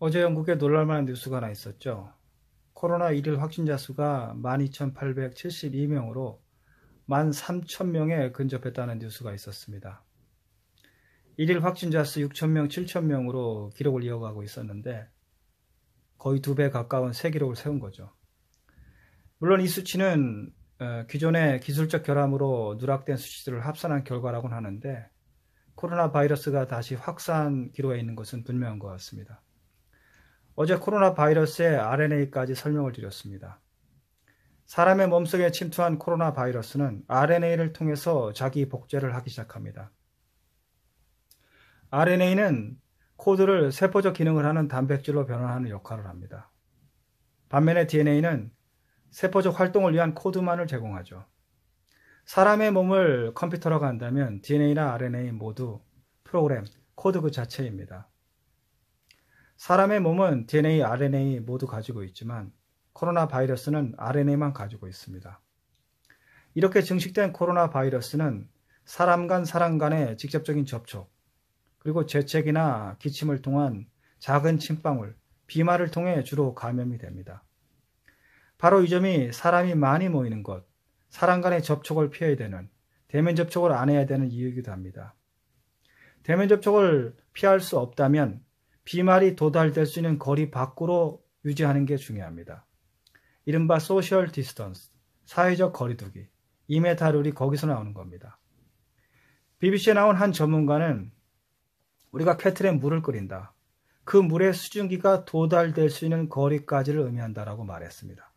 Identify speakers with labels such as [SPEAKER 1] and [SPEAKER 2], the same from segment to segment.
[SPEAKER 1] 어제 영국에 놀랄만한 뉴스가 하나 있었죠. 코로나 1일 확진자 수가 12,872명으로 13,000명에 근접했다는 뉴스가 있었습니다. 1일 확진자 수 6,000명, 7,000명으로 기록을 이어가고 있었는데 거의 2배 가까운 새 기록을 세운 거죠. 물론 이 수치는 기존의 기술적 결함으로 누락된 수치들을 합산한 결과라고는 하는데 코로나 바이러스가 다시 확산 기로에 있는 것은 분명한 것 같습니다. 어제 코로나 바이러스의 RNA까지 설명을 드렸습니다. 사람의 몸속에 침투한 코로나 바이러스는 RNA를 통해서 자기 복제를 하기 시작합니다. RNA는 코드를 세포적 기능을 하는 단백질로 변환하는 역할을 합니다. 반면에 DNA는 세포적 활동을 위한 코드만을 제공하죠. 사람의 몸을 컴퓨터라고 한다면 DNA나 RNA 모두 프로그램, 코드 그 자체입니다. 사람의 몸은 DNA, RNA 모두 가지고 있지만 코로나 바이러스는 RNA만 가지고 있습니다. 이렇게 증식된 코로나 바이러스는 사람 간의 직접적인 접촉, 그리고 재채기나 기침을 통한 작은 침방울, 비말을 통해 주로 감염이 됩니다. 바로 이 점이 사람이 많이 모이는 곳, 사람 간의 접촉을 피해야 되는, 대면 접촉을 안 해야 되는 이유이기도 합니다. 대면 접촉을 피할 수 없다면 비말이 도달될 수 있는 거리 밖으로 유지하는 게 중요합니다. 이른바 소셜 디스턴스, 사회적 거리두기, 2m 룰이 거기서 나오는 겁니다. BBC에 나온 한 전문가는 우리가 케틀에 물을 끓인다. 그 물의 수증기가 도달될 수 있는 거리까지를 의미한다라고 말했습니다.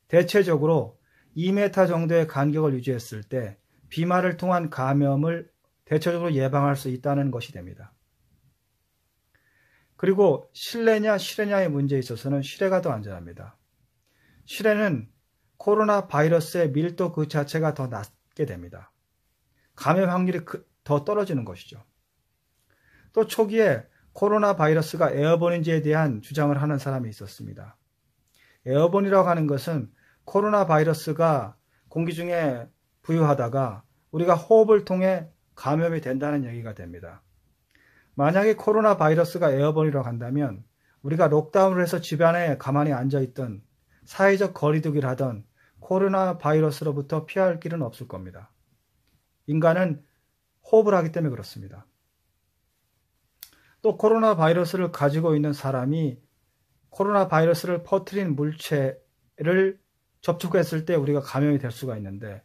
[SPEAKER 1] 대체적으로 2m 정도의 간격을 유지했을 때 비말을 통한 감염을 대체적으로 예방할 수 있다는 것이 됩니다. 그리고 실내냐 실외냐의 문제에 있어서는 실외가 더 안전합니다. 실외는 코로나 바이러스의 밀도 그 자체가 더 낮게 됩니다. 감염 확률이 더 떨어지는 것이죠. 또 초기에 코로나 바이러스가 에어본인지에 대한 주장을 하는 사람이 있었습니다. 에어본이라고 하는 것은 코로나 바이러스가 공기 중에 부유하다가 우리가 호흡을 통해 감염이 된다는 얘기가 됩니다. 만약에 코로나 바이러스가 에어본이라고 한다면 우리가 록다운을 해서 집안에 가만히 앉아있던 사회적 거리두기를 하던 코로나 바이러스로부터 피할 길은 없을 겁니다. 인간은 호흡을 하기 때문에 그렇습니다. 또 코로나 바이러스를 가지고 있는 사람이 코로나 바이러스를 퍼뜨린 물체를 접촉했을 때 우리가 감염이 될 수가 있는데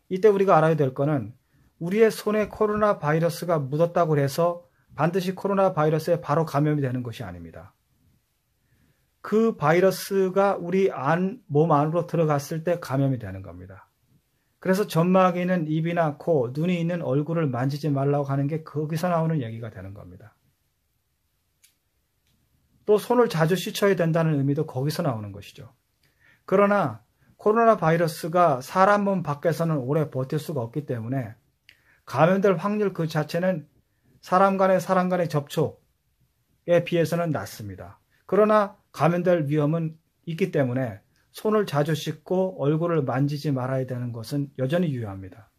[SPEAKER 1] 이때 우리가 알아야 될 거는 우리의 손에 코로나 바이러스가 묻었다고 해서 반드시 코로나 바이러스에 바로 감염이 되는 것이 아닙니다. 그 바이러스가 우리 몸 안으로 들어갔을 때 감염이 되는 겁니다. 그래서 점막에 있는 입이나 코, 눈이 있는 얼굴을 만지지 말라고 하는 게 거기서 나오는 얘기가 되는 겁니다. 또 손을 자주 씻어야 된다는 의미도 거기서 나오는 것이죠. 그러나 코로나 바이러스가 사람 몸 밖에서는 오래 버틸 수가 없기 때문에 감염될 확률 그 자체는 사람 간의 접촉에 비해서는 낮습니다. 그러나 감염될 위험은 있기 때문에 손을 자주 씻고 얼굴을 만지지 말아야 되는 것은 여전히 유효합니다.